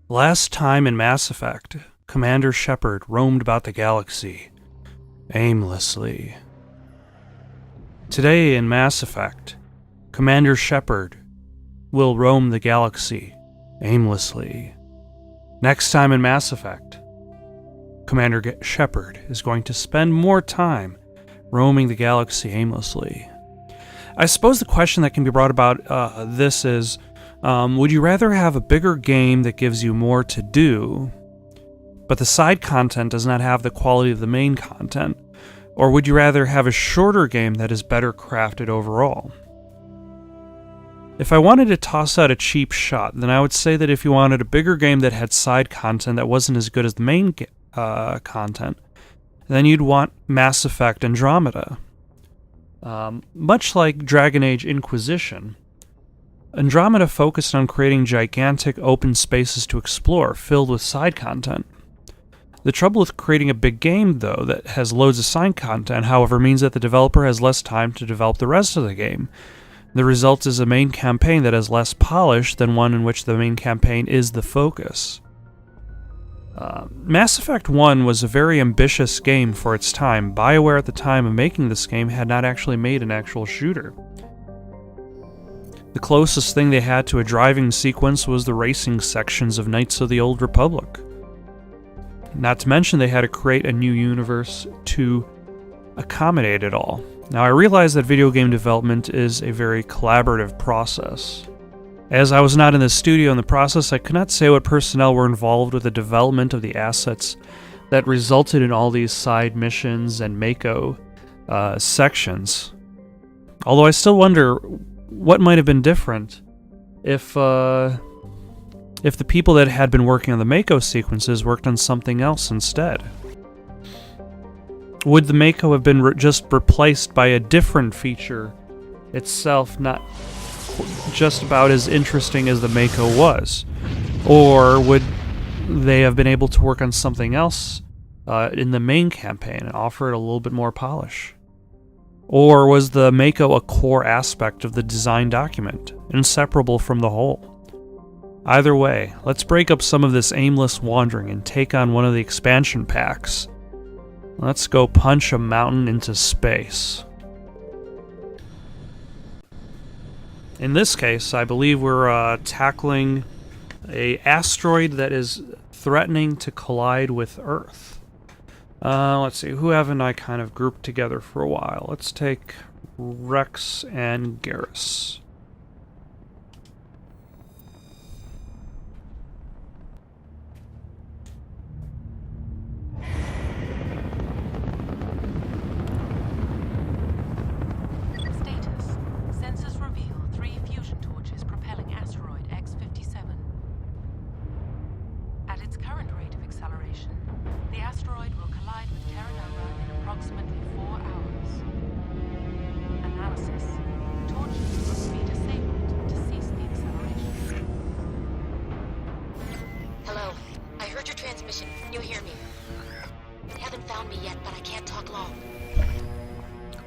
Last time in Mass Effect, Commander Shepard roamed about the galaxy, aimlessly. Today in Mass Effect, Commander Shepard will roam the galaxy, aimlessly. Next time in Mass Effect, Commander Shepard is going to spend more time roaming the galaxy aimlessly. I suppose the question that can be brought about this is, would you rather have a bigger game that gives you more to do, but the side content does not have the quality of the main content? Or would you rather have a shorter game that is better crafted overall? If I wanted to toss out a cheap shot, then I would say that if you wanted a bigger game that had side content that wasn't as good as the main content, then you'd want Mass Effect Andromeda. Much like Dragon Age Inquisition, Andromeda focused on creating gigantic open spaces to explore, filled with side content. The trouble with creating a big game, though, that has loads of side content, however, means that the developer has less time to develop the rest of the game. The result is a main campaign that is less polished than one in which the main campaign is the focus. Mass Effect 1 was a very ambitious game for its time. Bioware at the time of making this game had not actually made an actual shooter. The closest thing they had to a driving sequence was the racing sections of Knights of the Old Republic. Not to mention they had to create a new universe to accommodate it all. Now I realize that video game development is a very collaborative process. As I was not in the studio in the process, I could not say what personnel were involved with the development of the assets that resulted in all these side missions and Mako sections. Although I still wonder what might have been different if the people that had been working on the Mako sequences worked on something else instead. Would the Mako have been just replaced by a different feature itself, not just about as interesting as the Mako was? Or would they have been able to work on something else in the main campaign and offer it a little bit more polish? Or was the Mako a core aspect of the design document, inseparable from the whole? Either way, let's break up some of this aimless wandering and take on one of the expansion packs. Let's go punch a mountain into space. In this case, I believe we're tackling an asteroid that is threatening to collide with Earth. Let's see, who haven't I kind of grouped together for a while? Let's take Rex and Garrus.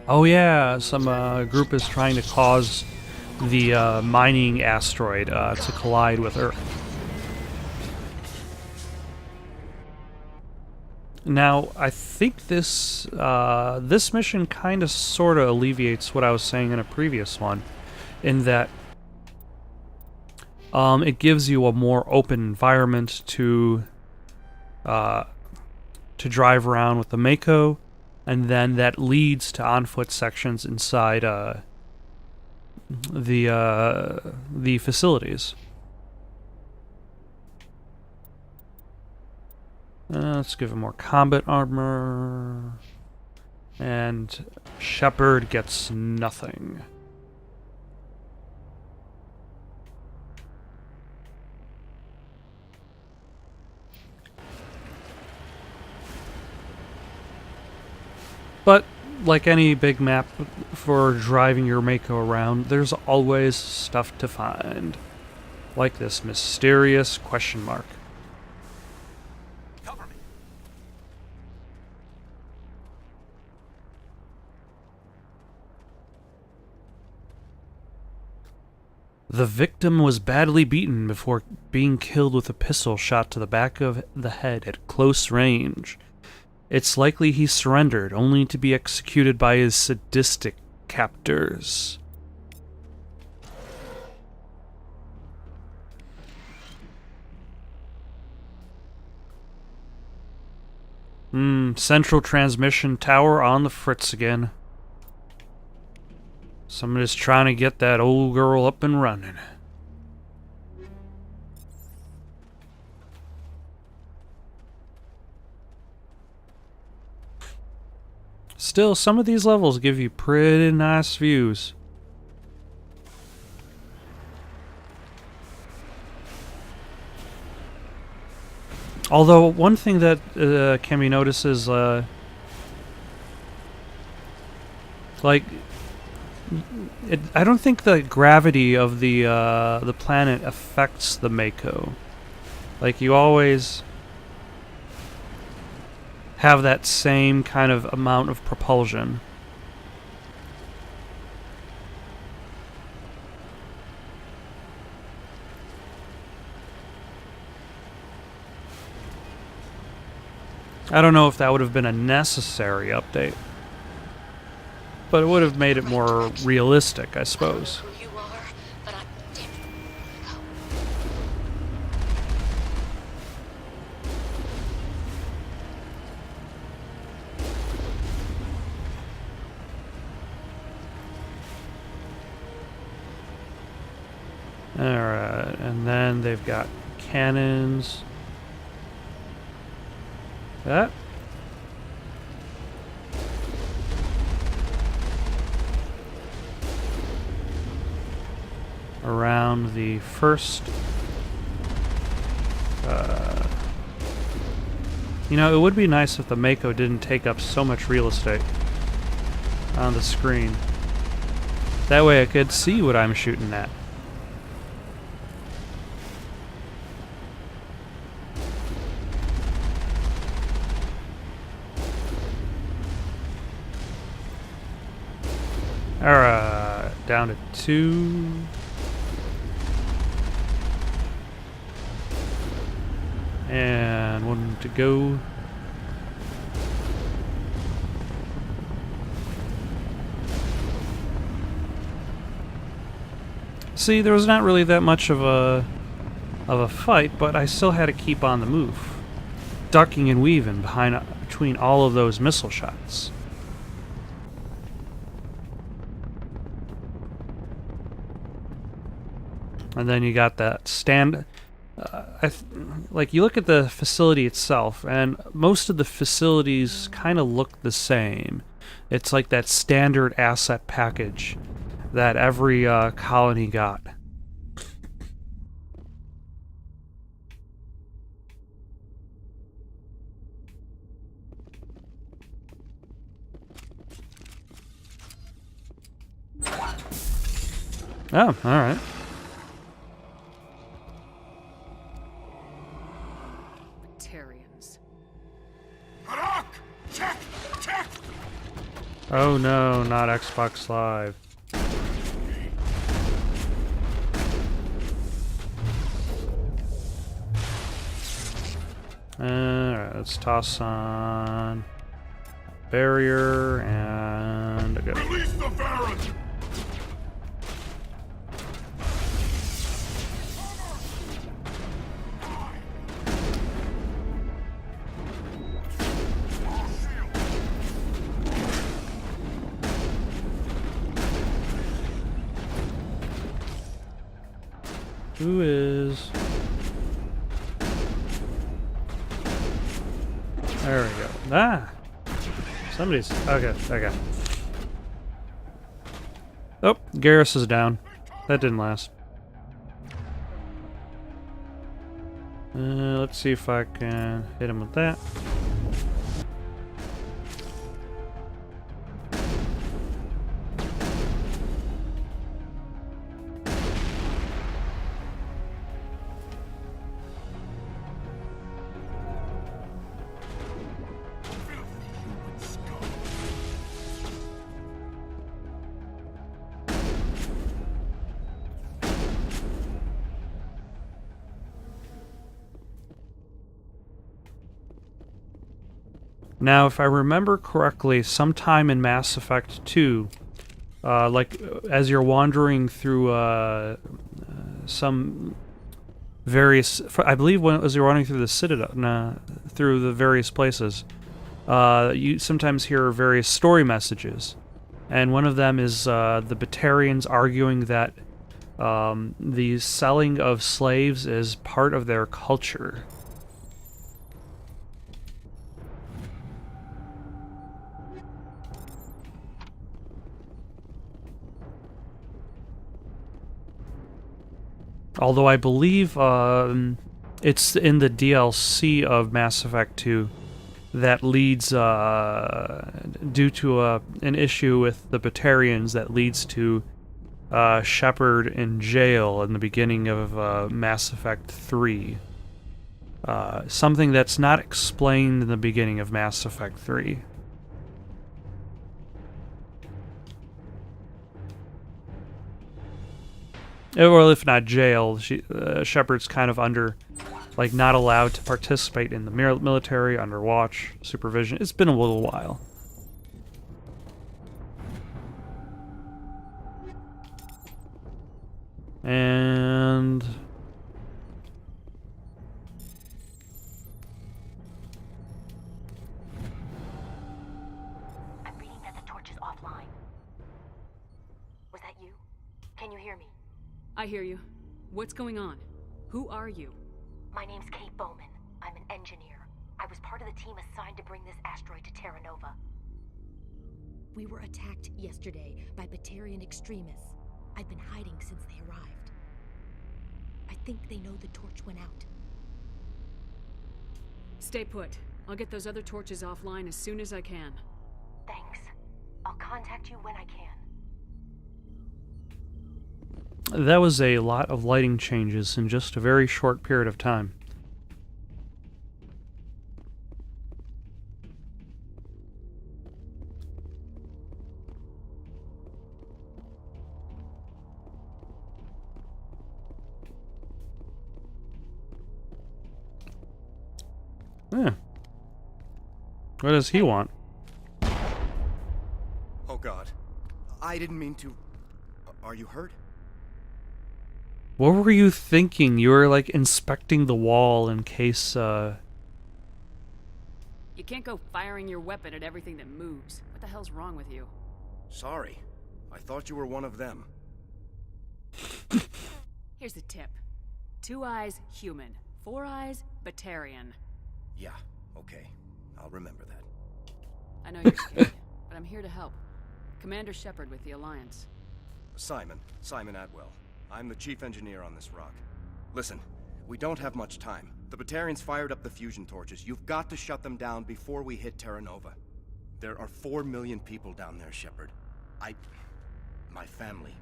Oh yeah, some group is trying to cause the mining asteroid to collide with Earth. Now, I think this mission kind of sort of alleviates what I was saying in a previous one, in that it gives you a more open environment to drive around with the Mako. And then that leads to on-foot sections inside the facilities. Let's give him more combat armor. And Shepard gets nothing. But, like any big map for driving your Mako around, there's always stuff to find. Like this mysterious question mark. Cover me. The victim was badly beaten before being killed with a pistol shot to the back of the head at close range. It's likely he surrendered, only to be executed by his sadistic captors. Central transmission tower on the fritz again. Somebody's trying to get that old girl up and running. Still, some of these levels give you pretty nice views. Although, one thing that can be noticed is, like, I don't think the gravity of the planet affects the Mako. Like, you always have that same kind of amount of propulsion. I don't know if that would have been a necessary update, but it would have made it more realistic, I suppose. Alright, and then they've got cannons. That. Around the first. You know, it would be nice if the Mako didn't take up so much real estate on the screen. That way I could see what I'm shooting at. Alright, down to 2. And 1 to go. See, there was not really that much of a fight, but I still had to keep on the move, ducking and weaving between all of those missile shots. And then you got that stand. Like, you look at the facility itself, and most of the facilities kind of look the same. It's like that standard asset package that every colony got. Oh, alright. Oh no, not Xbox Live. Alright, let's toss on barrier and a go. Release the Baron! Who is... There we go. Ah! Somebody's... Okay. Oh, Garrus is down. That didn't last. Let's see if I can hit him with that. Now, if I remember correctly, sometime in Mass Effect 2, as you're wandering through some various, I believe as you're wandering through the Citadel, through the various places, you sometimes hear various story messages, and one of them is the Batarians arguing that the selling of slaves is part of their culture. Although I believe it's in the DLC of Mass Effect 2 that leads, due to an issue with the Batarians, that leads to Shepard in jail in the beginning of Mass Effect 3. Something that's not explained in the beginning of Mass Effect 3. Or if not jail, Shepard's kind of under, like, not allowed to participate in the military, under watch, supervision. It's been a little while. And... I'm reading that the torch is offline. Was that you? Can you hear me? I hear you. What's going on? Who are you? My name's Kate Bowman. I'm an engineer. I was part of the team assigned to bring this asteroid to Terra Nova. We were attacked yesterday by Batarian extremists. I've been hiding since they arrived. I think they know the torch went out. Stay put. I'll get those other torches offline as soon as I can. Thanks. I'll contact you when I can. That was a lot of lighting changes in just a very short period of time. Yeah. What does he want? Oh God. I didn't mean to... Are you hurt? What were you thinking? You were, like, inspecting the wall in case, You can't go firing your weapon at everything that moves. What the hell's wrong with you? Sorry. I thought you were one of them. Here's the tip. 2 eyes, human. 4 eyes, Batarian. Yeah, okay. I'll remember that. I know you're scared, but I'm here to help. Commander Shepard with the Alliance. Simon Atwell. I'm the chief engineer on this rock. Listen, we don't have much time. The Batarians fired up the fusion torches. You've got to shut them down before we hit Terra Nova. There are 4 million people down there, Shepard. My family,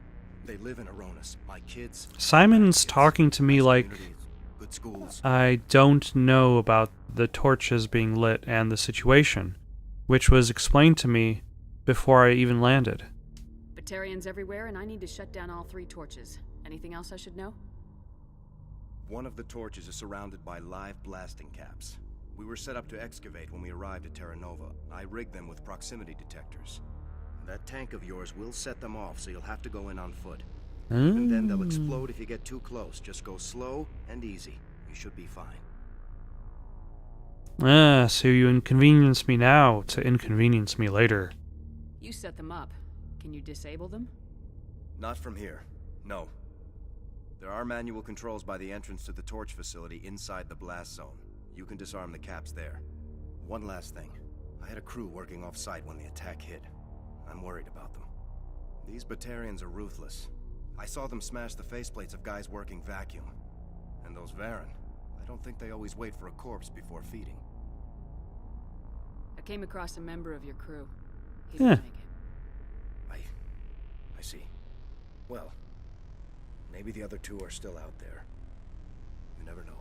they live in Aronis. My kids... Simon's talking to me like good schools. I don't know about the torches being lit and the situation, which was explained to me before I even landed. Batarians everywhere, and I need to shut down all 3 torches. Anything else I should know? One of the torches is surrounded by live blasting caps. We were set up to excavate when we arrived at Terra Nova. I rigged them with proximity detectors. That tank of yours will set them off, so you'll have to go in on foot. And then they'll explode if you get too close. Just go slow and easy. You should be fine. So you inconvenience me now to inconvenience me later. You set them up. Can you disable them? Not from here. No. There are manual controls by the entrance to the torch facility inside the blast zone. You can disarm the caps there. One last thing. I had a crew working off-site when the attack hit. I'm worried about them. These Batarians are ruthless. I saw them smash the faceplates of guys working vacuum. And those Varen, I don't think they always wait for a corpse before feeding. I came across a member of your crew. He Yeah. didn't make it. I see. Well, maybe the other 2 are still out there. You never know.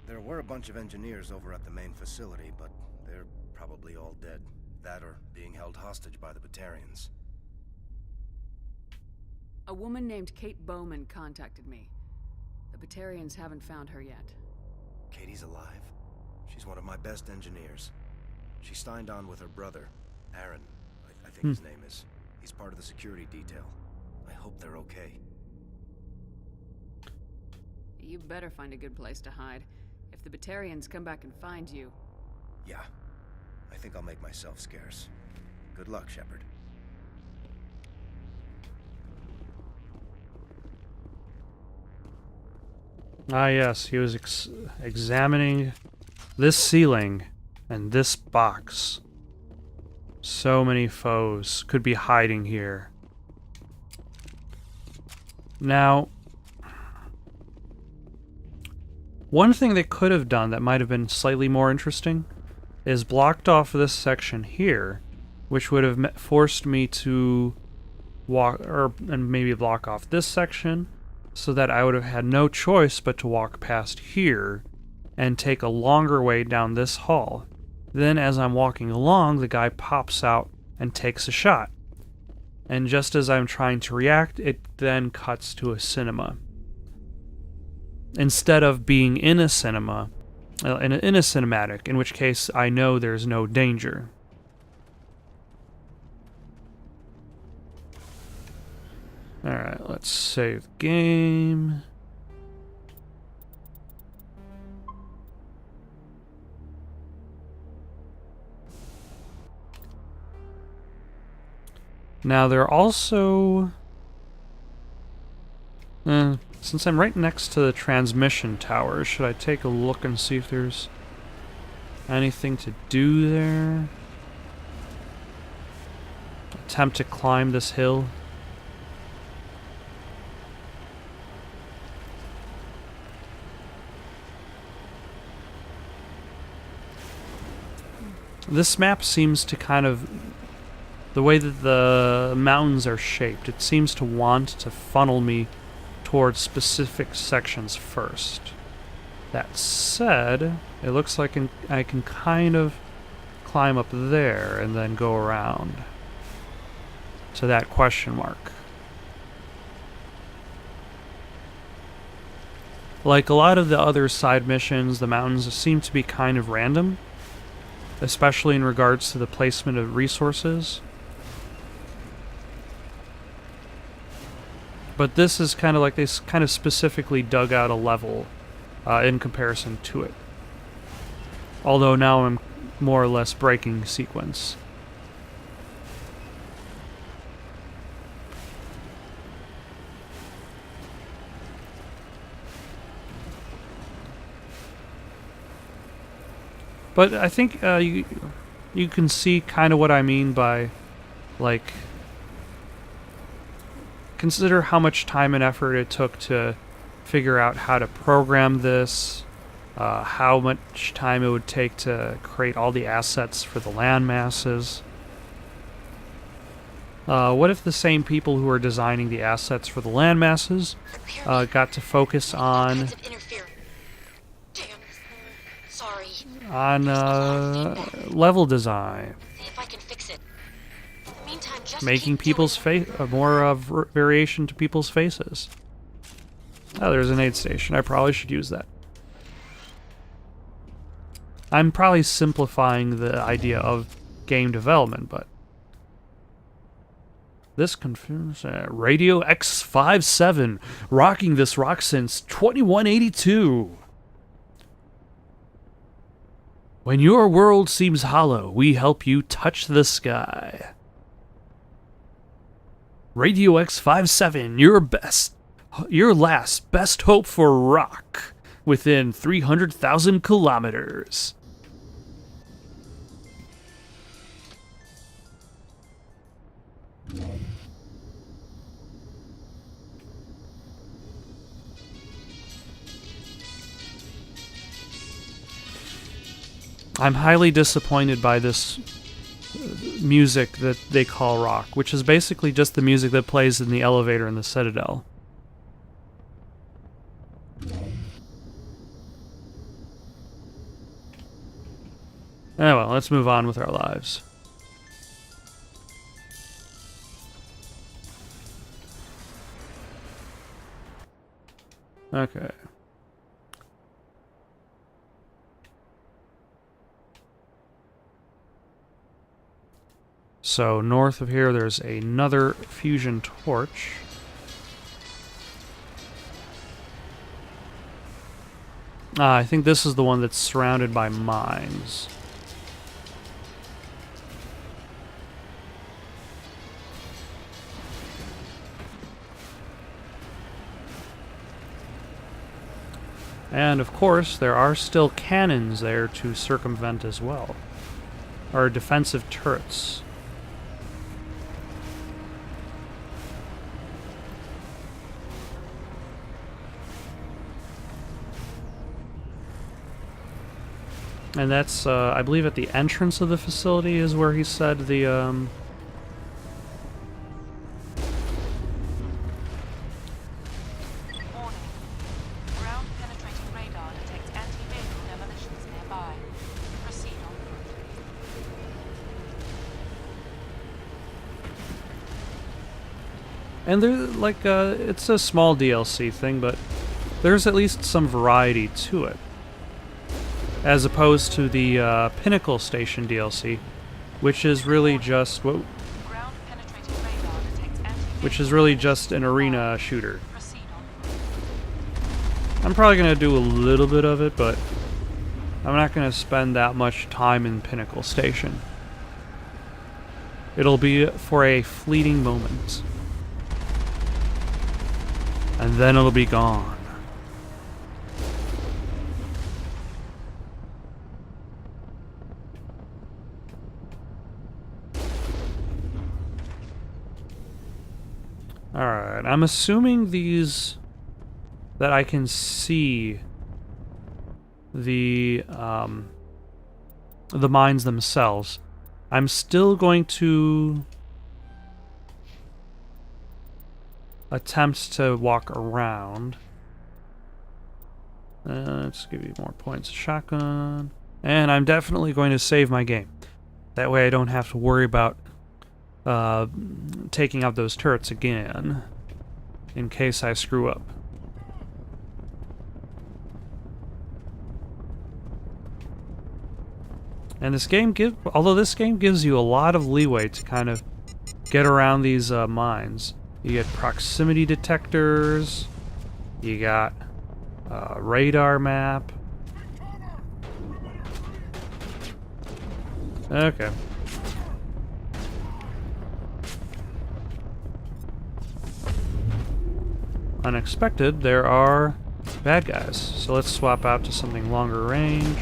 There were a bunch of engineers over at the main facility, but they're probably all dead. That or being held hostage by the Batarians. A woman named Kate Bowman contacted me. The Batarians haven't found her yet. Katie's alive. She's one of my best engineers. She signed on with her brother, Aaron, I think his name is. He's part of the security detail. I hope they're okay. You better find a good place to hide. If the Batarians come back and find you... Yeah. I think I'll make myself scarce. Good luck, Shepard. Ah, yes, he was examining this ceiling and this box. So many foes could be hiding here. Now, one thing they could have done that might have been slightly more interesting is blocked off this section here, which would have forced me to walk, and maybe block off this section, so that I would have had no choice but to walk past here and take a longer way down this hall. Then as I'm walking along, the guy pops out and takes a shot. And just as I'm trying to react, it then cuts to a cinema. Instead of being in a cinema, in a cinematic, in which case I know there's no danger. Alright, let's save game. Now there are also... since I'm right next to the transmission tower, should I take a look and see if there's anything to do there? Attempt to climb this hill. This map seems to kind of... the way that the mountains are shaped, it seems to want to funnel me towards specific sections first. That said, it looks like I can kind of climb up there and then go around to that question mark. Like a lot of the other side missions, the mountains seem to be kind of random, especially in regards to the placement of resources. But this is kind of like they kind of specifically dug out a level in comparison to it. Although now I'm more or less breaking sequence. But I think you can see kind of what I mean by, like, consider how much time and effort it took to figure out how to program this, how much time it would take to create all the assets for the land masses. What if the same people who are designing the assets for the land masses got to focus on level design, making people's face more variation to people's faces. Oh, there's an aid station. I probably should use that. I'm probably simplifying the idea of game development, but this confirms Radio X57, rocking this rock since 2182. When your world seems hollow, we help you touch the sky. Radio X57, your last best hope for rock within 300,000 kilometers. I'm highly disappointed by this music that they call rock, which is basically just the music that plays in the elevator in the Citadel. Oh well, let's move on with our lives. Okay. So north of here, there's another fusion torch. I think this is the one that's surrounded by mines. And of course, there are still cannons there to circumvent as well. Or defensive turrets. And that's, I believe, at the entrance of the facility is where he said the, Warning. Ground penetrating radar detects anti-vehicle demolitions nearby. Proceed on foot. and there's like, it's a small DLC thing, but there's at least some variety to it. As opposed to the Pinnacle Station DLC, which is really just Ground penetrating radar detects anti-vehicle which is really just an arena shooter. Proceed on foot. I'm probably gonna do a little bit of it, but I'm not gonna spend that much time in Pinnacle Station. It'll be for a fleeting moment, and then it'll be gone. Alright, I'm assuming these... that I can see the mines themselves. I'm still going to attempt to walk around. Let's give you more points. Shotgun. And I'm definitely going to save my game. That way I don't have to worry about taking out those turrets again in case I screw up. And this game although this game gives you a lot of leeway to kind of get around these mines. You get proximity detectors, you got radar map. Okay. Unexpected, there are bad guys. So let's swap out to something longer range.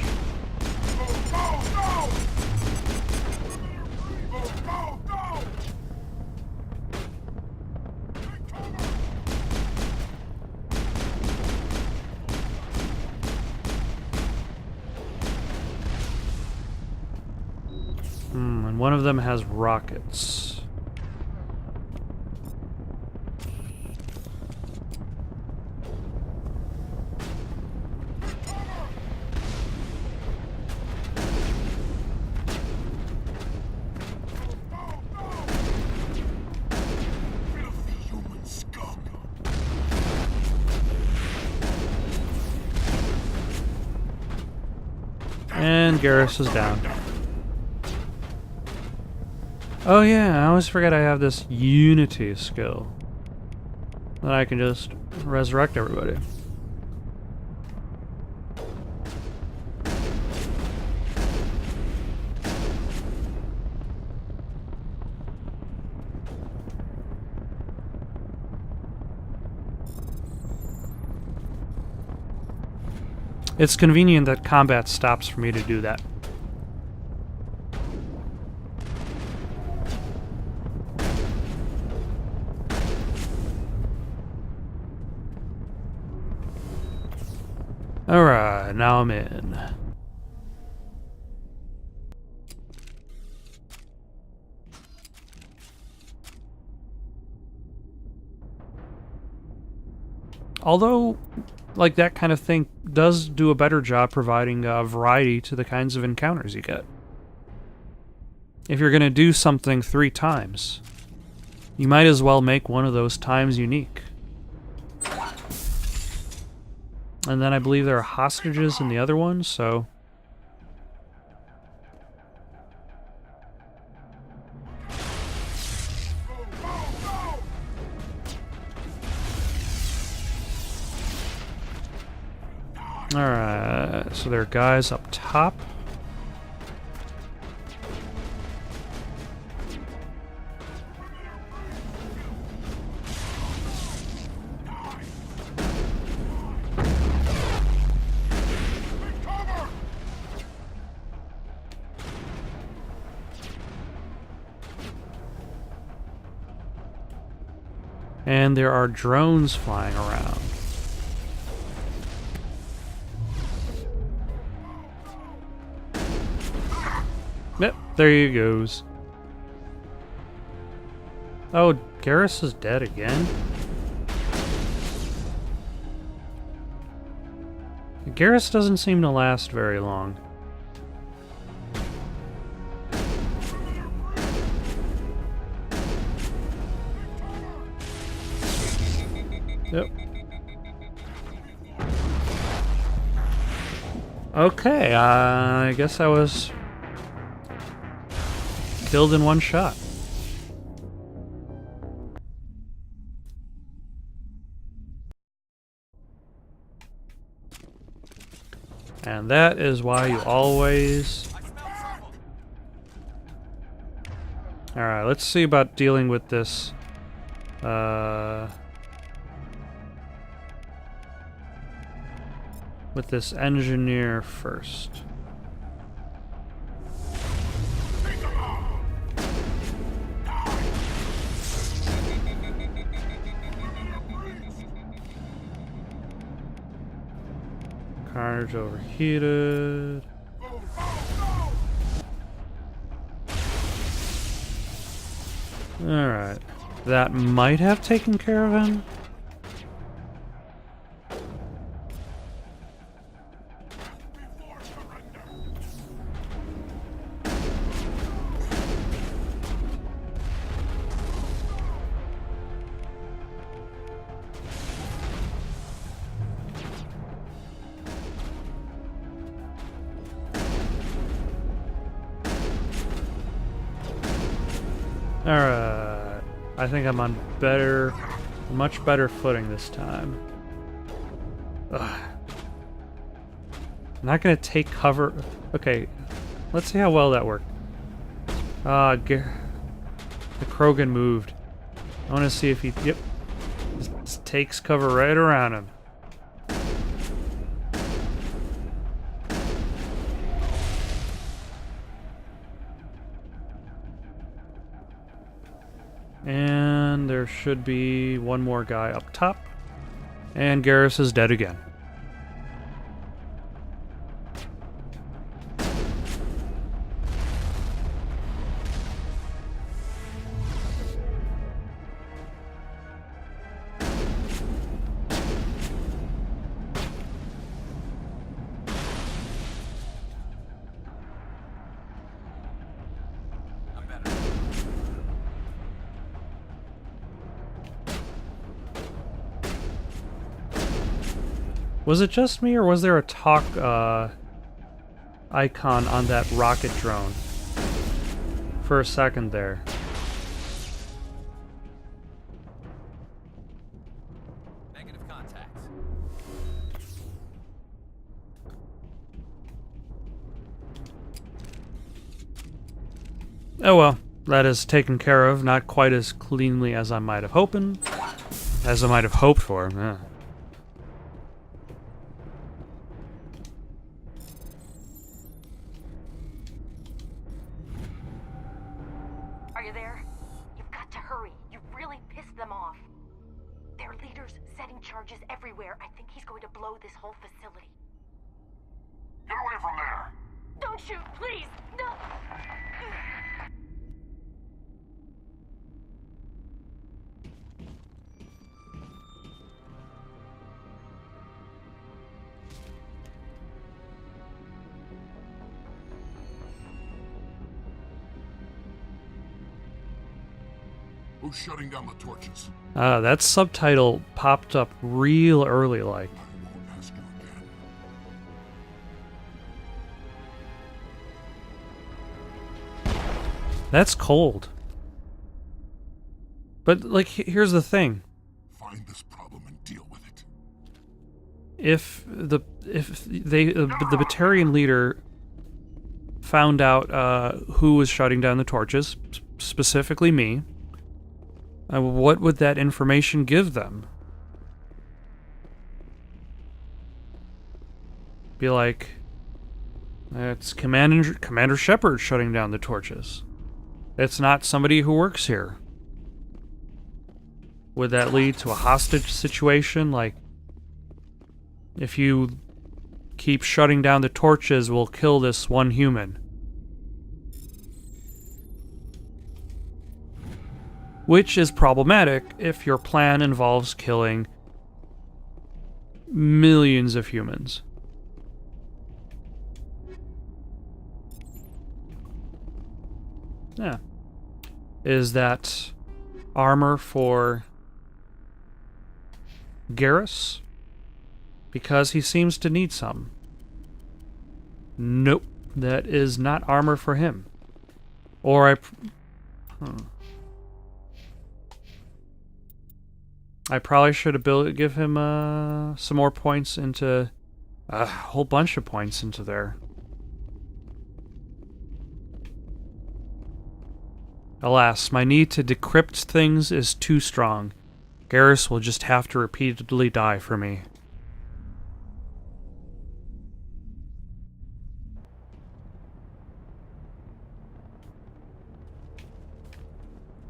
And one of them has rockets. And Garrus is down. Oh yeah, I always forget I have this Unity skill. That I can just resurrect everybody. It's convenient that combat stops for me to do that. Alright, now I'm in. Although, like, that kind of thing does do a better job providing variety to the kinds of encounters you get. If you're going to do something 3 times, you might as well make one of those times unique. And then I believe there are hostages in the other one, so... Alright, so there are guys up top. And there are drones flying around. Yep, there he goes. Oh, Garrus is dead again? Garrus doesn't seem to last very long. Yep. Okay, I guess I was killed in one shot. And that is why you always... Alright, let's see about dealing with this. With this engineer first. Carnage overheated. Alright. That might have taken care of him. Alright, I think I'm on much better footing this time. Ugh. I'm not gonna take cover. Okay, let's see how well that worked. The Krogan moved. I want to see if he, yep, just takes cover right around him. And there should be one more guy up top. And Garrus is dead again. Was it just me, or was there a talk icon on that rocket drone for a second there? Negative contact. Oh well, that is taken care of. Not quite as cleanly as I might have hoped for. Yeah. Are you there? You've got to hurry. You really pissed them off. Their leader's setting charges everywhere. I think he's going to blow this whole facility. Get away from there! Don't shoot, please! No! Who's shutting down the torches? That subtitle popped up real early, like. I won't ask you again. That's cold. But, like, here's the thing. Find this problem and deal with it. if the Batarian leader found out who was shutting down the torches, specifically me, what would that information give them? Be like, it's Commander Shepard shutting down the torches. It's not somebody who works here. Would that lead to a hostage situation? Like, if you keep shutting down the torches, we'll kill this one human. Which is problematic if your plan involves killing millions of humans. Yeah. Is that armor for Garrus? Because he seems to need some. Nope. That is not armor for him. Or I probably should have give him some more points into... a whole bunch of points into there. Alas, my need to decrypt things is too strong. Garrus will just have to repeatedly die for me.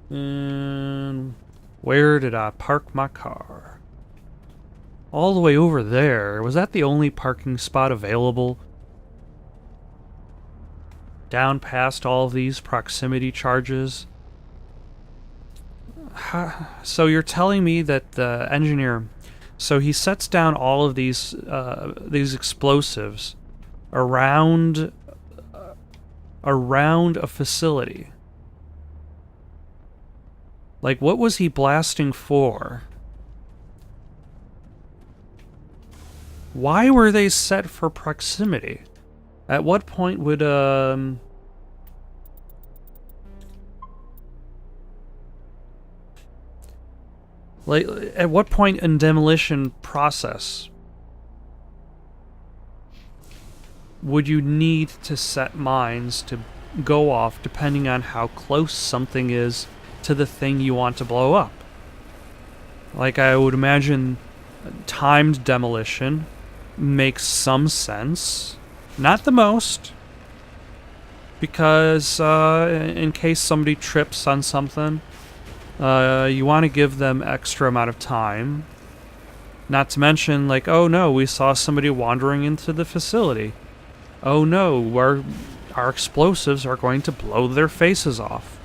And where did I park my car? All the way over there. Was that the only parking spot available? Down past all of these proximity charges. So you're telling me that the engineer, so he sets down all of these explosives around a facility. Like, what was he blasting for? Why were they set for proximity? At what point would, like, at what point in demolition process would you need to set mines to go off depending on how close something is to the thing you want to blow up? Like, I would imagine timed demolition makes some sense. Not the most, because in case somebody trips on something, you want to give them extra amount of time. Not to mention, like, oh no, we saw somebody wandering into the facility. Oh no, our explosives are going to blow their faces off.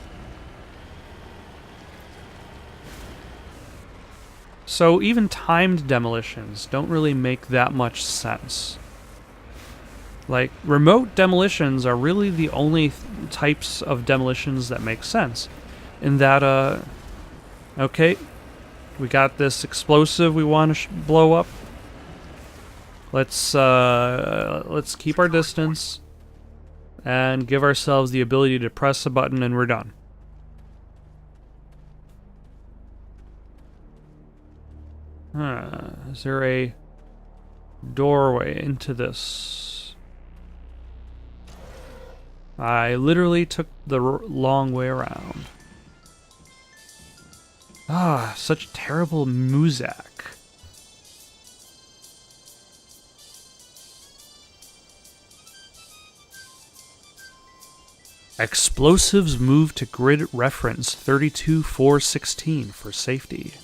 So even timed demolitions don't really make that much sense. Like, remote demolitions are really the only types of demolitions that make sense. In that, okay, we got this explosive we want to blow up. Let's keep our distance and give ourselves the ability to press a button and we're done. Is there a doorway into this? I literally took the long way around. Ah, such terrible muzak. Explosives move to grid reference 32416 for safety.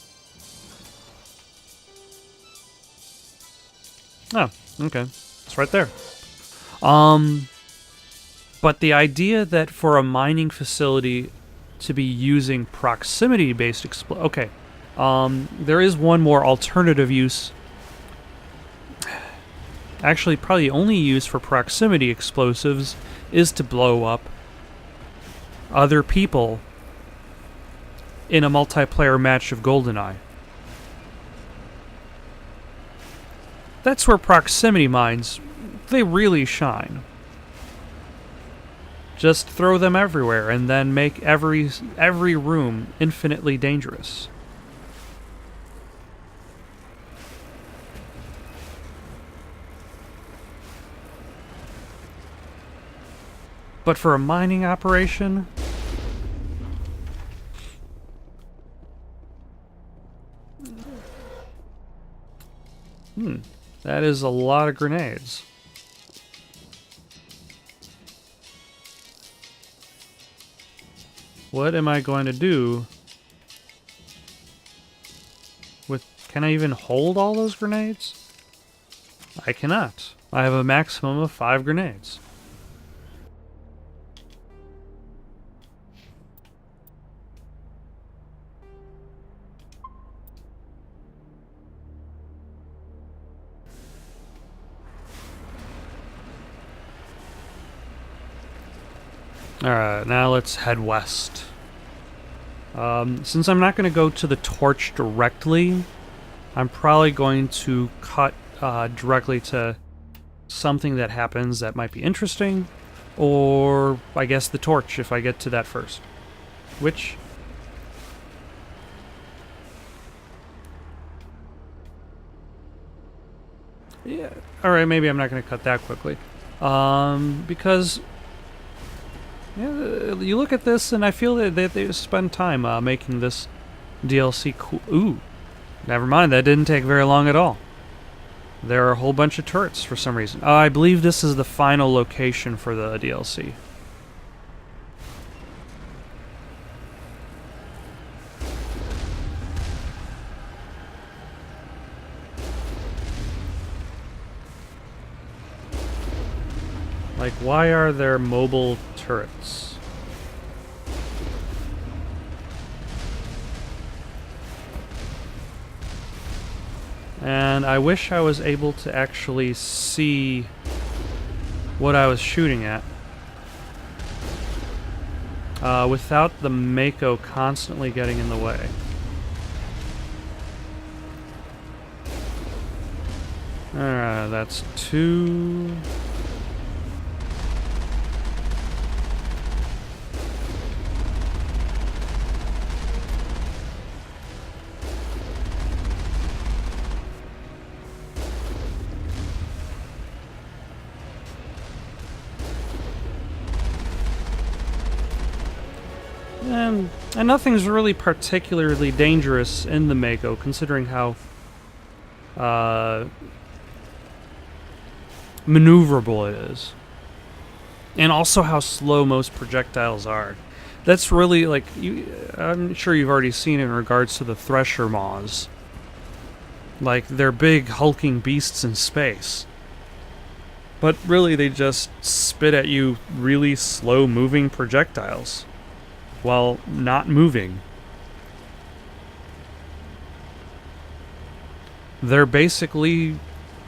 Oh, okay. It's right there. But the idea that for a mining facility to be using proximity-based okay. There is one more alternative use. Actually, probably the only use for proximity explosives is to blow up other people in a multiplayer match of GoldenEye. That's where proximity mines, they really shine. Just throw them everywhere and then make every room infinitely dangerous. But for a mining operation... that is a lot of grenades. What am I going to do with... Can I even hold all those grenades? I cannot. I have a maximum of 5 grenades. Alright, now let's head west. Since I'm not going to go to the torch directly, I'm probably going to cut directly to something that happens that might be interesting, or I guess the torch if I get to that first. Which... yeah, alright, maybe I'm not going to cut that quickly. Because... yeah, you look at this, and I feel that they spend time making this DLC cool. Ooh, never mind. That didn't take very long at all. There are a whole bunch of turrets for some reason. I believe this is the final location for the DLC. Like, why are there mobile turrets? And I wish I was able to actually see what I was shooting at. Without the Mako constantly getting in the way. Alright, that's 2... And nothing's really particularly dangerous in the Mako, considering how maneuverable it is. And also how slow most projectiles are. That's really, like, I'm sure you've already seen in regards to the Thresher Maws. Like, they're big, hulking beasts in space. But really, they just spit at you really slow-moving projectiles. While not moving. They're basically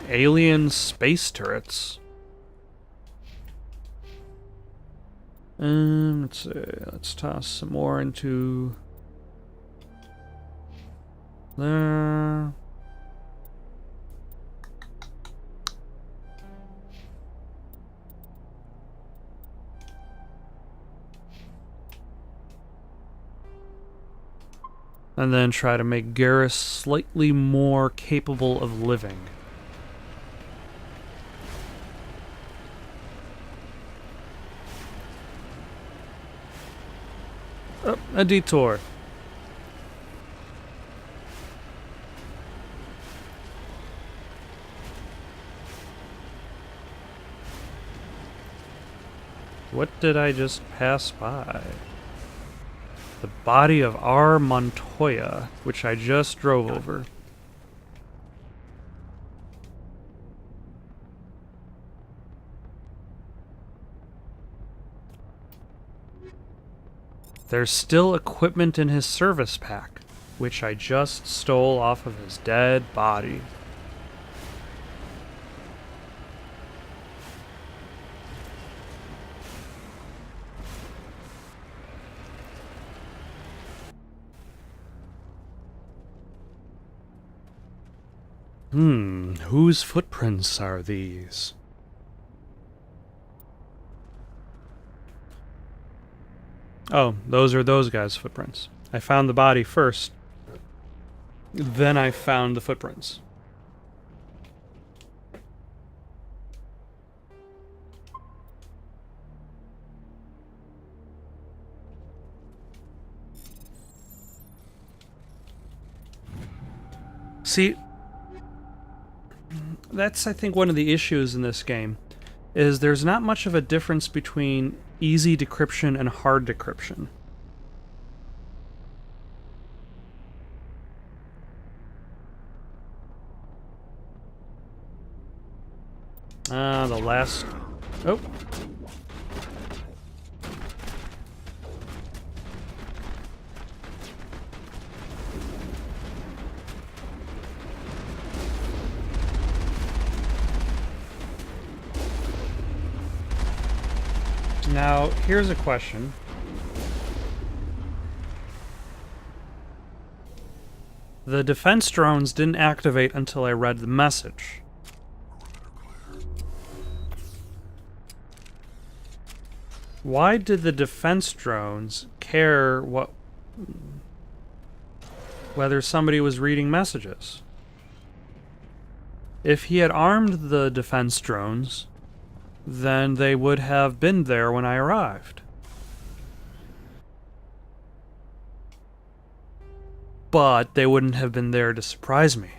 alien space turrets. Let's see, let's toss some more into there. And then try to make Garrus slightly more capable of living. Oh, a detour. What did I just pass by? The body of R. Montoya, which I just drove over. There's still equipment in his service pack, which I just stole off of his dead body. Whose footprints are these? Oh, those are those guys' footprints. I found the body first. Then I found the footprints. See, that's, I think, one of the issues in this game, is there's not much of a difference between easy decryption and hard decryption. The last... Oh. Now, here's a question. The defense drones didn't activate until I read the message. Why did the defense drones care whether somebody was reading messages? If he had armed the defense drones, then they would have been there when I arrived. But they wouldn't have been there to surprise me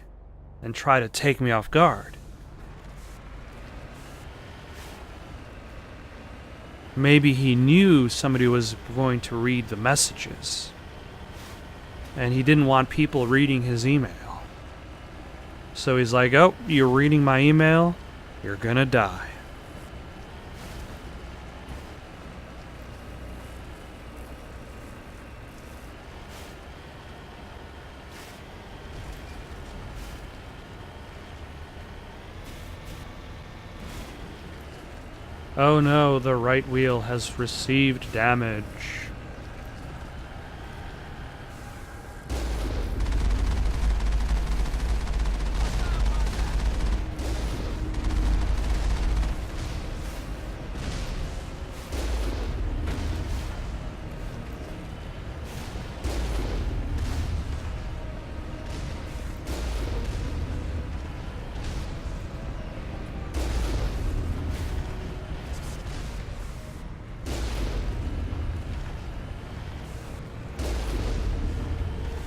and try to take me off guard. Maybe he knew somebody was going to read the messages, and he didn't want people reading his email. So he's like, oh, you're reading my email? You're gonna die. Oh no, the right wheel has received damage.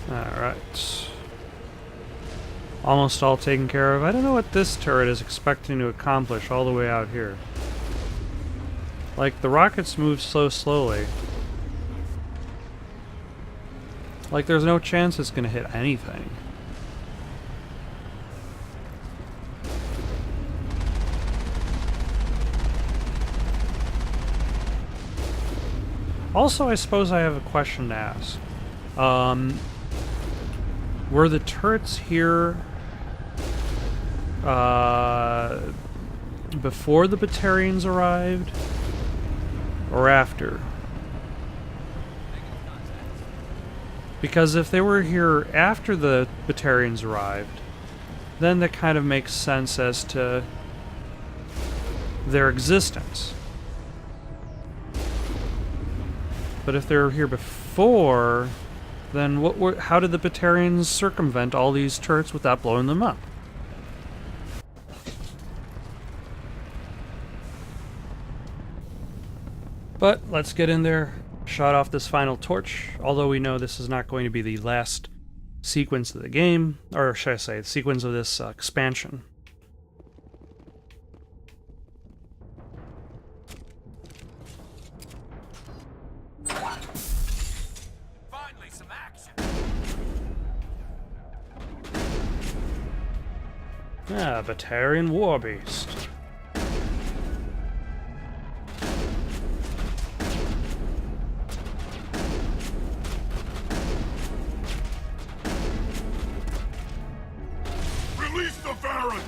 Alright. Almost all taken care of. I don't know what this turret is expecting to accomplish all the way out here. Like, the rockets move so slowly. Like, there's no chance it's gonna hit anything. Also, I suppose I have a question to ask. Were the turrets here before the Batarians arrived, or after? Because if they were here after the Batarians arrived, then that kind of makes sense as to their existence. But if they were here before, then how did the Batarians circumvent all these turrets without blowing them up? But let's get in there, shut off this final torch, although we know this is not going to be the last sequence of the game, or should I say, the sequence of this expansion. Finally, some action. Ah, Batarian Warbeast. Release the Baron!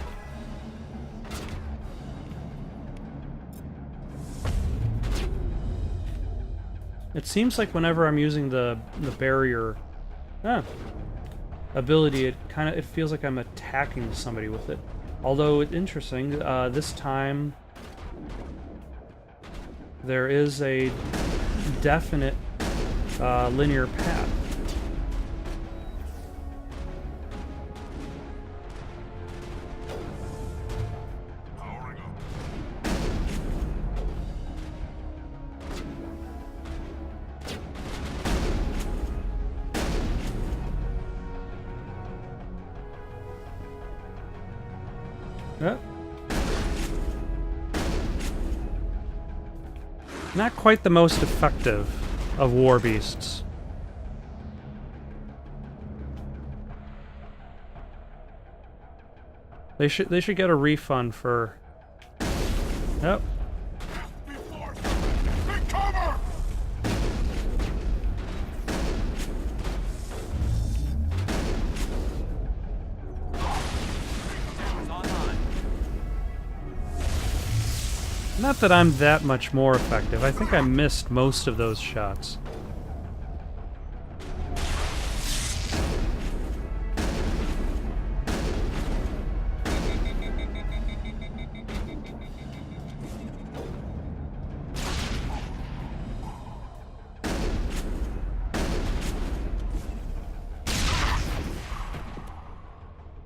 It seems like whenever I'm using the barrier ability, it feels like I'm attacking somebody with it. Although it's interesting, this time there is a definite linear path. Powering up. Yep. Not quite the most effective of war beasts. They should get a refund for. Yep. Take cover! Not that I'm that much more effective. I think I missed most of those shots.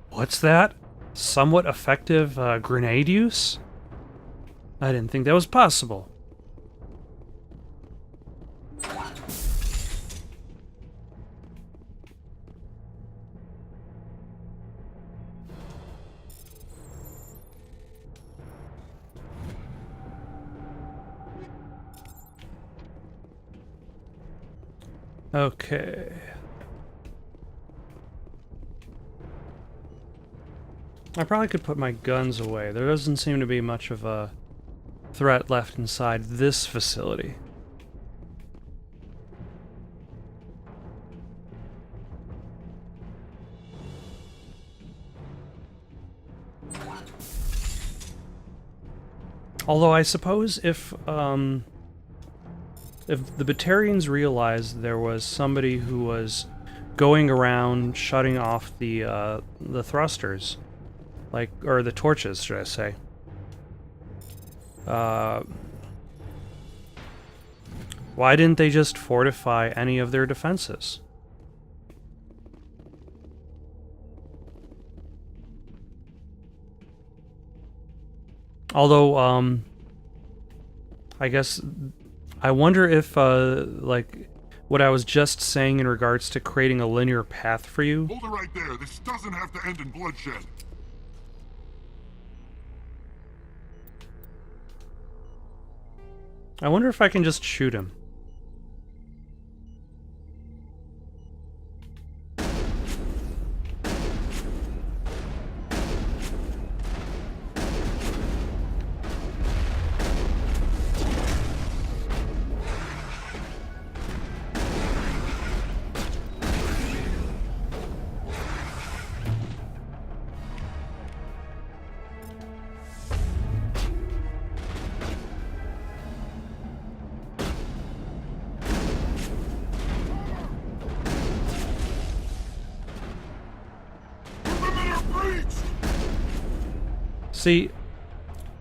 What's that? Somewhat effective grenade use? I didn't think that was possible. Okay. I probably could put my guns away. There doesn't seem to be much of a threat left inside this facility. Although I suppose if the Batarians realized there was somebody who was going around shutting off the thrusters, like, or the torches, should I say? Why didn't they just fortify any of their defenses? Although, I guess, I wonder if, like, what I was just saying in regards to creating a linear path for you. Hold it right there. This doesn't have to end in bloodshed. I wonder if I can just shoot him. See,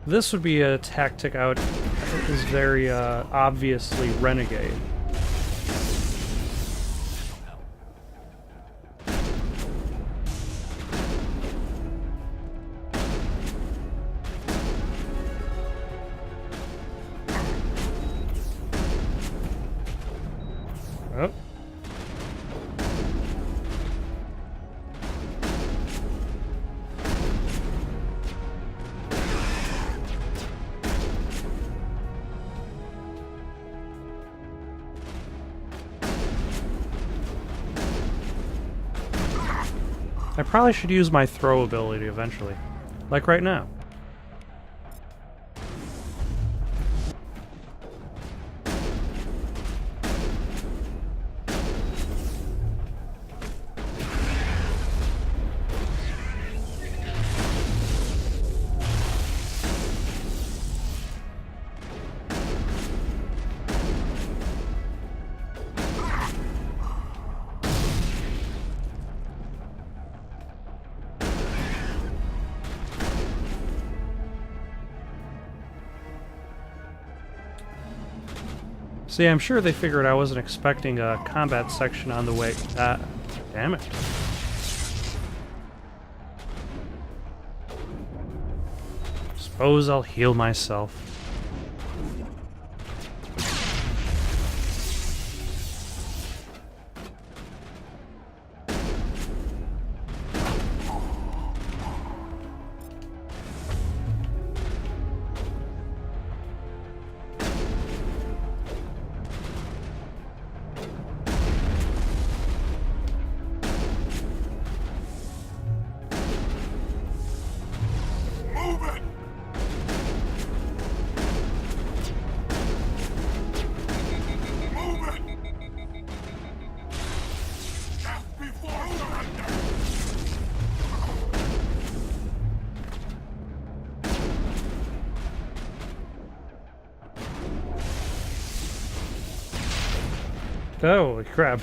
this would be a tactic out that is very obviously renegade. Oh. I probably should use my throw ability eventually. Like right now. See, I'm sure they figured I wasn't expecting a combat section on the way. Damn it. Suppose I'll heal myself. Holy crap.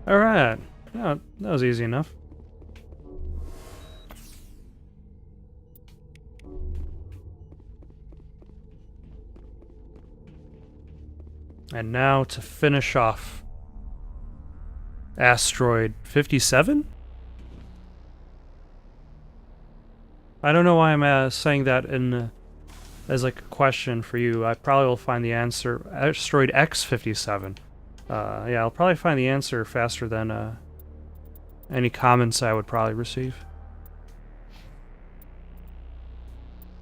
Alright. Oh, that was easy enough. And now to finish off Asteroid 57? I don't know why I'm saying that in as like a question for you. I probably will find the answer. Asteroid X57. Yeah, I'll probably find the answer faster than any comments I would probably receive.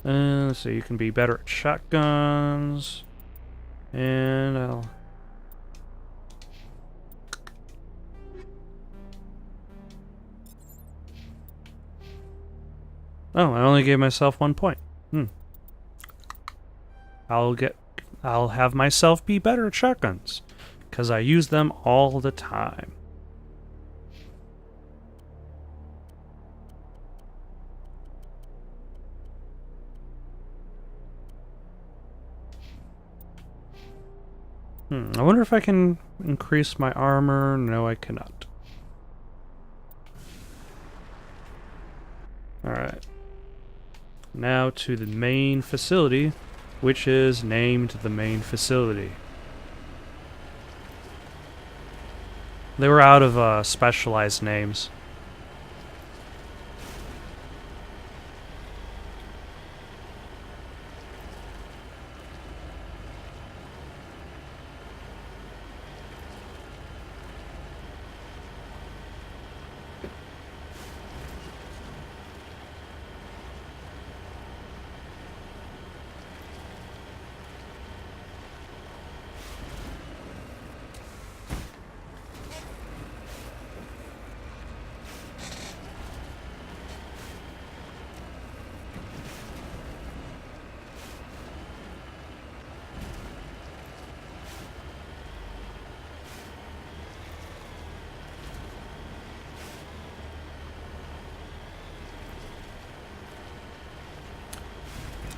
So you can be better at shotguns. And I'll... Oh, I only gave myself 1 point. I'll have myself be better at shotguns, because I use them all the time. I wonder if I can increase my armor. No, I cannot. Alright. Now to the main facility, which is named the main facility. They were out of specialized names.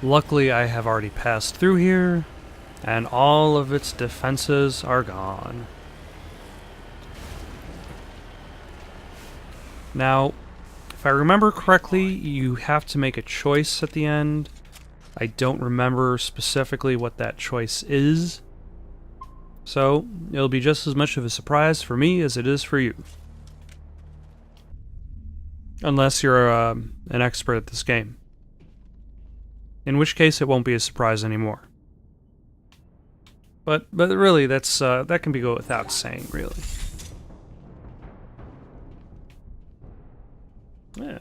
Luckily, I have already passed through here, and all of its defenses are gone. Now, if I remember correctly, you have to make a choice at the end. I don't remember specifically what that choice is, so it'll be just as much of a surprise for me as it is for you. Unless you're an expert at this game. In which case, it won't be a surprise anymore. But really, that's that can be go without saying, really. Yeah.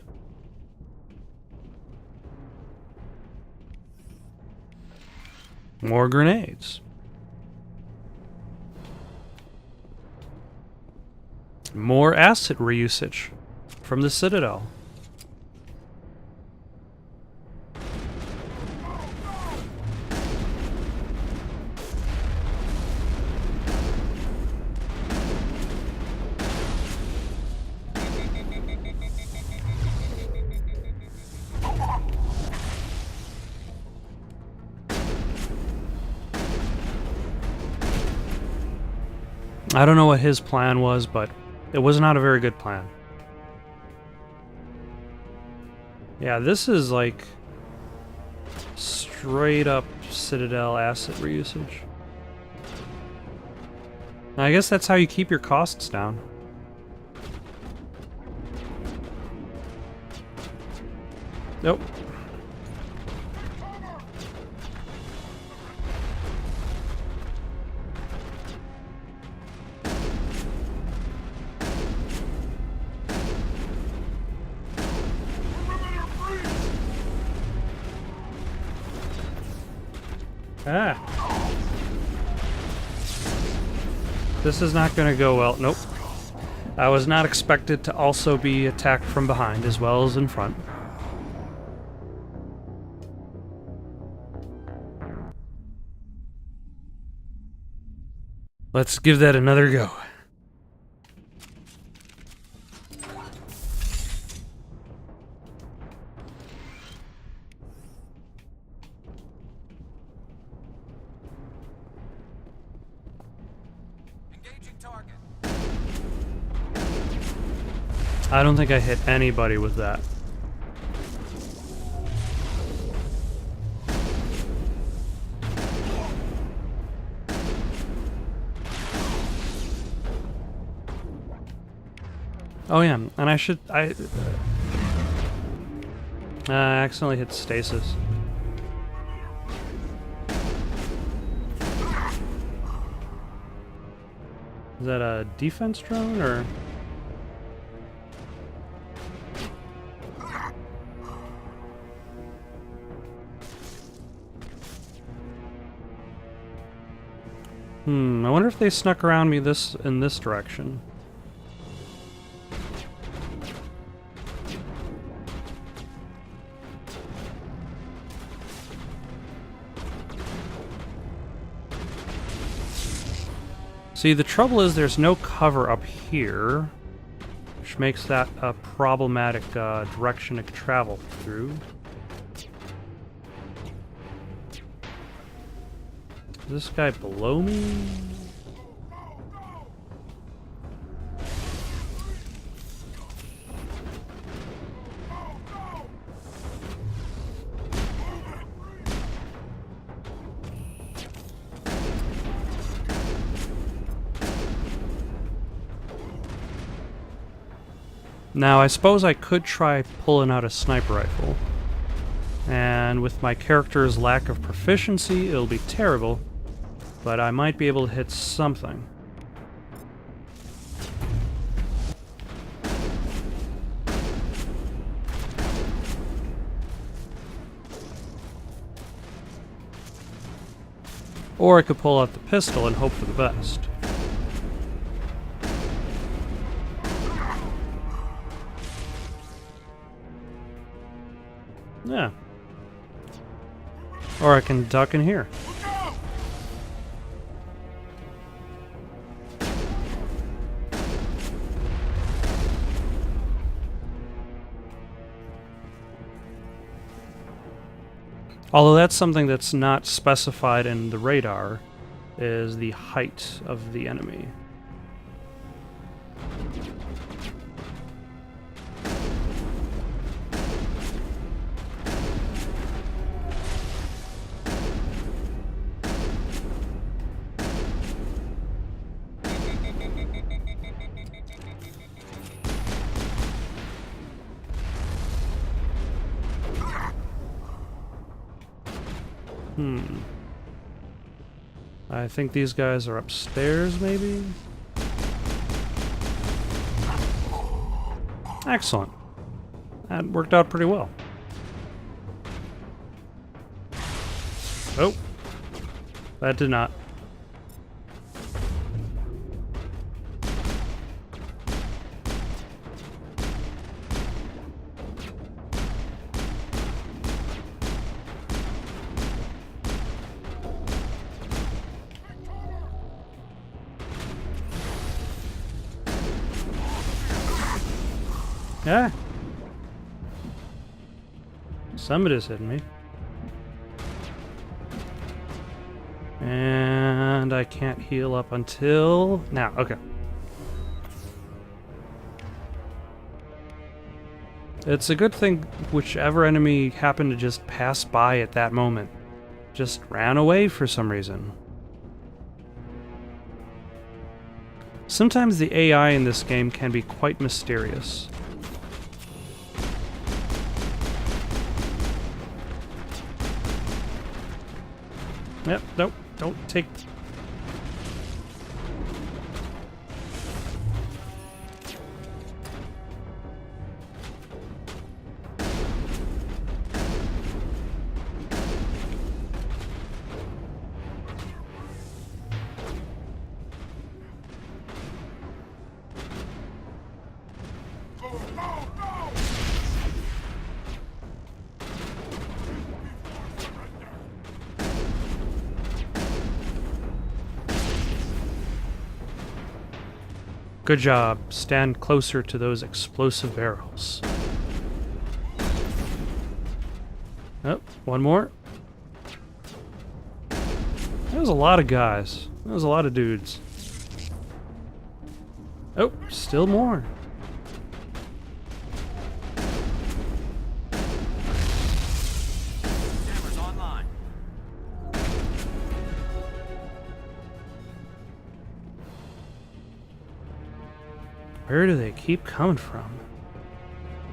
More grenades. More acid reusage from the Citadel. I don't know what his plan was, but it was not a very good plan. Yeah, this is like straight up Citadel asset reusage. I guess that's how you keep your costs down. Nope. Ah. This is not going to go well. Nope. I was not expected to also be attacked from behind as well as in front. Let's give that another go. Engaging target. I don't think I hit anybody with that. Oh yeah, and I accidentally hit stasis. Is that a defense drone or? I wonder if they snuck around me in this direction. See, the trouble is there's no cover up here, which makes that a problematic direction to travel through. Is this guy below me? Now, I suppose I could try pulling out a sniper rifle. And with my character's lack of proficiency, it'll be terrible. But I might be able to hit something. Or I could pull out the pistol and hope for the best. Yeah. Or I can duck in here. Although that's something that's not specified in the radar, is the height of the enemy. I think these guys are upstairs, maybe? Excellent. That worked out pretty well. Oh. That did not. Yeah. Somebody's hitting me. And I can't heal up until now. Okay. It's a good thing whichever enemy happened to just pass by at that moment just ran away for some reason. Sometimes the AI in this game can be quite mysterious. Yep, nope, don't take... Good job. Stand closer to those explosive barrels. Oh, one more. That was a lot of guys. That was a lot of dudes. Oh, still more. Cameras online. Where do they keep coming from?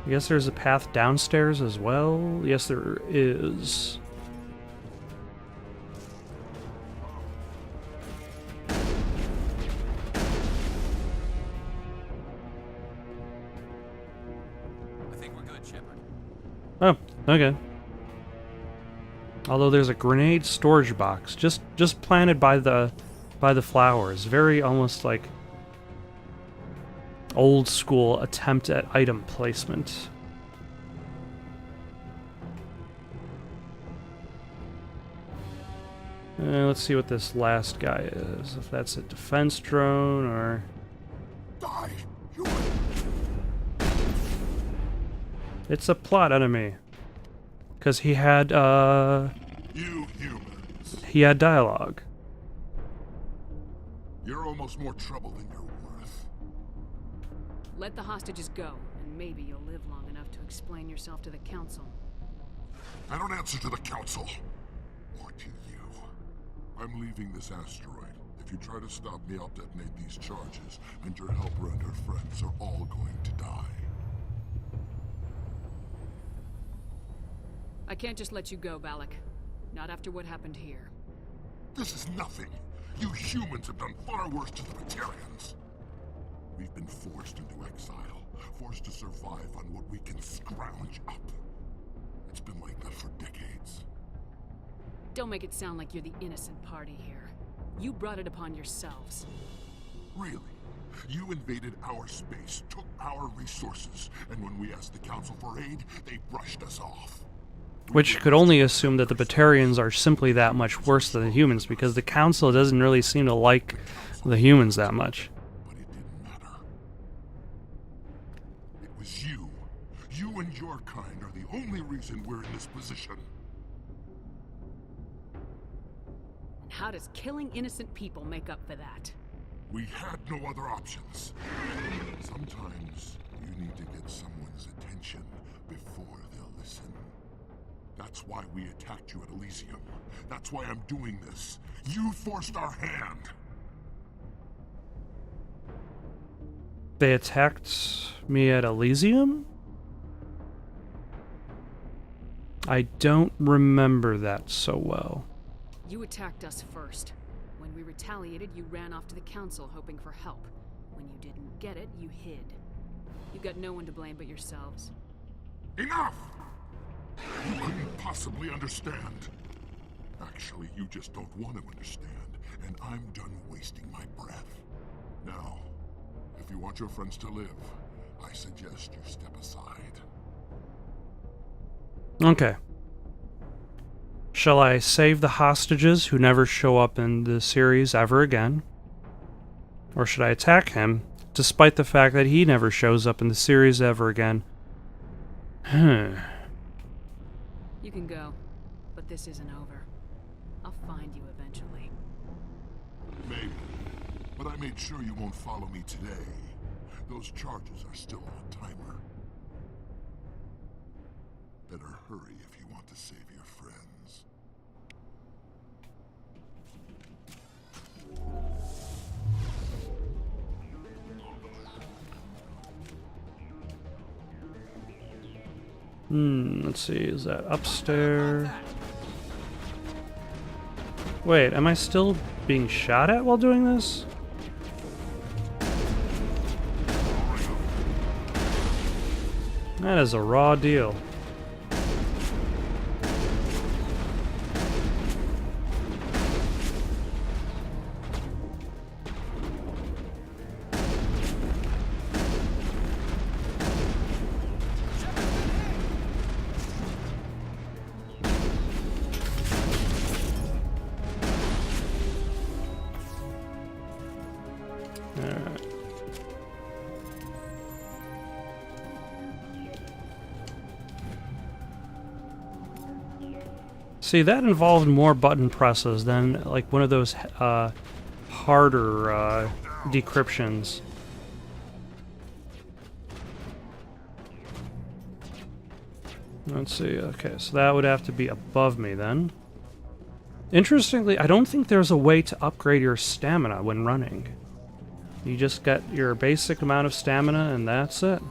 I guess there's a path downstairs as well. Yes, there is. I think we're good, Shepard. Oh, okay. Although there's a grenade storage box just planted by the flowers. Very almost like old school attempt at item placement. Let's see what this last guy is. If that's a defense drone or... Die, human! It's a plot enemy. Because he had, You humans. he had dialogue. You're almost more trouble than you're worth. Let the hostages go, and maybe you'll live long enough to explain yourself to the council. I don't answer to the council. Or to you. I'm leaving this asteroid. If you try to stop me, I'll detonate these charges, and your helper and her friends are all going to die. I can't just let you go, Balak. Not after what happened here. This is nothing. You humans have done far worse to the Batarians. We've been forced into exile, forced to survive on what we can scrounge up. It's been like that for decades. Don't make it sound like you're the innocent party here. You brought it upon yourselves. Really? You invaded our space, took our resources, and when we asked the Council for aid, they brushed us off. Which could only assume that the Batarians are simply that much worse than the humans, because the Council doesn't really seem to like the humans that much. But it didn't matter. It was you. You and your kind are the only reason we're in this position. And how does killing innocent people make up for that? We had no other options. Sometimes you need to get someone's attention before they'll listen. That's why we attacked you at Elysium. That's why I'm doing this. You forced our hand. They attacked me at Elysium? I don't remember that so well. You attacked us first. When we retaliated, you ran off to the council hoping for help. When you didn't get it, you hid. You got no one to blame but yourselves. Enough! You couldn't possibly understand. Actually, you just don't want to understand, and I'm done wasting my breath. Now, if you want your friends to live, I suggest you step aside. Okay. Shall I save the hostages who never show up in the series ever again? Or should I attack him, despite the fact that he never shows up in the series ever again? You can go, but this isn't over. I'll find you eventually. Maybe. But I made sure you won't follow me today. Those charges are still on a timer. Better hurry if you want to save your friends. Let's see, is that upstairs? Wait, am I still being shot at while doing this? That is a raw deal. See, that involved more button presses than like one of those harder decryptions. Let's see, okay, so that would have to be above me then. Interestingly, I don't think there's a way to upgrade your stamina when running. You just get your basic amount of stamina and that's it.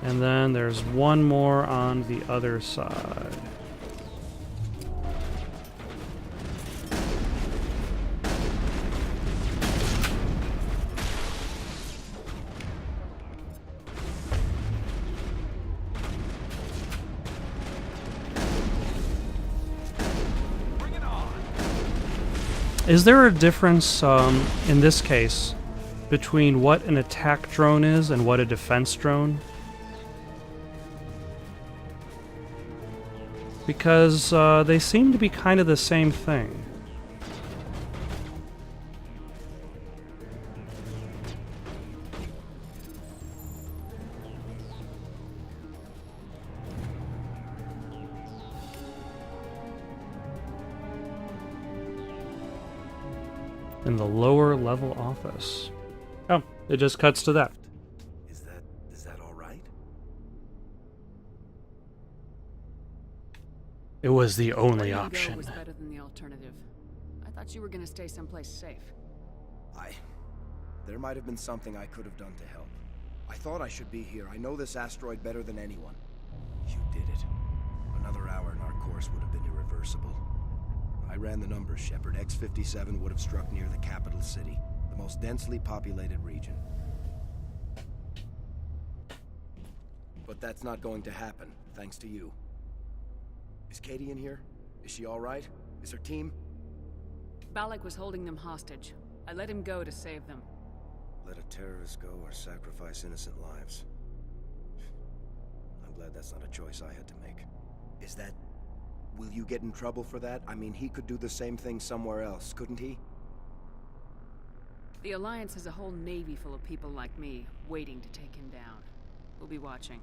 And then there's one more on the other side. Is there a difference, in this case, between what an attack drone is and what a defense drone? Because they seem to be kind of the same thing. In the lower level office. Oh, it just cuts to that. Is that all right? It was the only Letting him go option. was better than the alternative. I thought you were gonna stay someplace safe. There might have been something I could have done to help. I thought I should be here. I know this asteroid better than anyone. You did it. Another hour and our course would have been irreversible. I ran the numbers, Shepard. X-57 would have struck near the capital city, the most densely populated region. But that's not going to happen, thanks to you. Is Katie in here? Is she all right? Is her team? Balak was holding them hostage. I let him go to save them. Let a terrorist go or sacrifice innocent lives. I'm glad that's not a choice I had to make. Is that... Will you get in trouble for that? I mean, he could do the same thing somewhere else, couldn't he? The Alliance has a whole navy full of people like me, waiting to take him down. We'll be watching.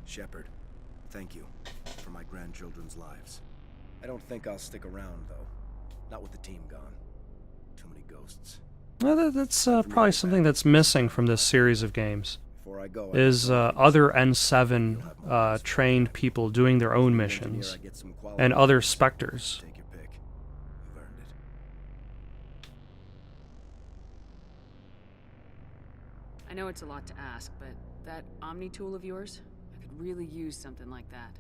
Shepard, thank you for my grandchildren's lives. I don't think I'll stick around, though. Not with the team gone. Too many ghosts. Well, that's probably something that's missing from this series of games. Before I go, Is other N7 trained people doing their own missions, and other Spectres. Take your pick. You've earned it. I know it's a lot to ask, but that Omni tool of yours, I could really use something like that.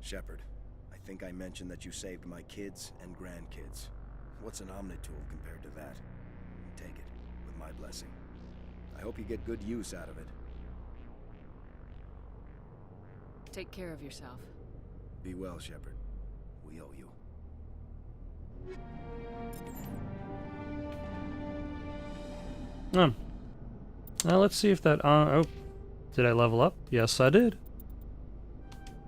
Shepard, I think I mentioned that you saved my kids and grandkids. What's an Omni tool compared to that? Take it, with my blessing. I hope you get good use out of it. Take care of yourself. Be well, Shepard. We owe you. Now let's see if that... oh, did I level up? Yes, I did.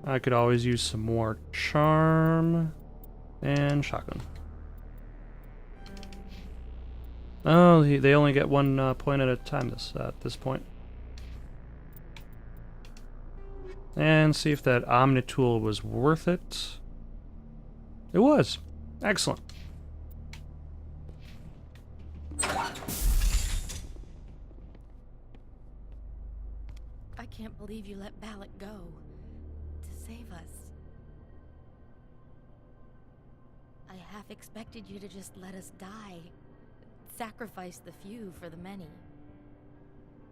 I could always use some more charm and shotgun. Oh, they only get 1 point at a time at this point. And see if that Omni tool was worth it. It was. Excellent. I can't believe you let Balak go to save us. I half expected you to just let us die. Sacrifice the few for the many.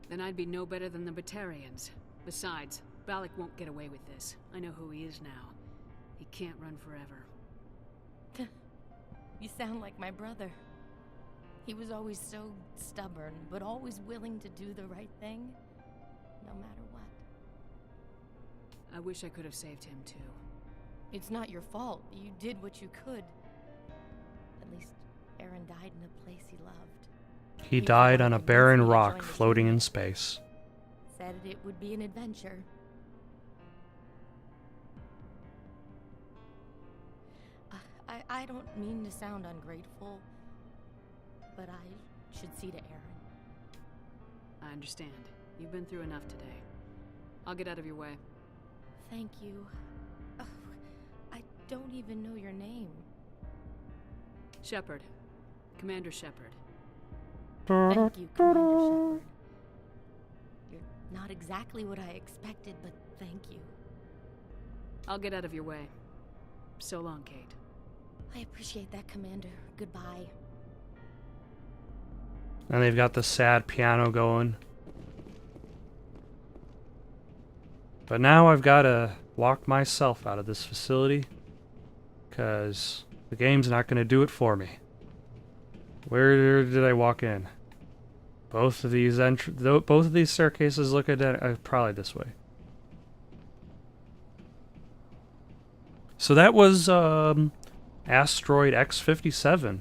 Then I'd be no better than the Batarians. Besides, Balak won't get away with this. I know who he is now. He can't run forever. You sound like my brother. He was always so stubborn, but always willing to do the right thing, no matter what. I wish I could have saved him too. It's not your fault. You did what you could. At least Aaron died in a place he loved. He died on a barren rock floating in space. Said it would be an adventure. I don't mean to sound ungrateful, but I should see to Aaron. I understand. You've been through enough today. I'll get out of your way. Thank you. Oh, I don't even know your name. Shepard. Commander Shepard. Thank you, Commander Shepard. You're not exactly what I expected, but thank you. I'll get out of your way. So long, Kate. I appreciate that, Commander. Goodbye. And they've got the sad piano going. But now I've got to walk myself out of this facility, because the game's not going to do it for me. Where did I walk in? Both of these staircases look at probably this way. So that was Asteroid X-57,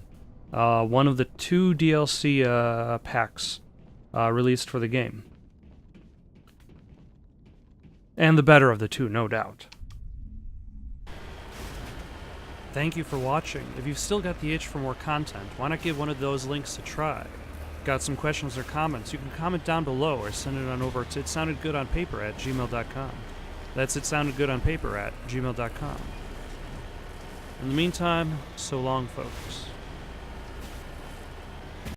one of the 2 DLC packs released for the game. And the better of the 2, no doubt. Thank you for watching. If you've still got the itch for more content, why not give one of those links a try? Got some questions or comments, you can comment down below or send it on over to itsoundedgoodonpaper@gmail.com. That's itsoundedgoodonpaper@gmail.com. In the meantime, so long, folks.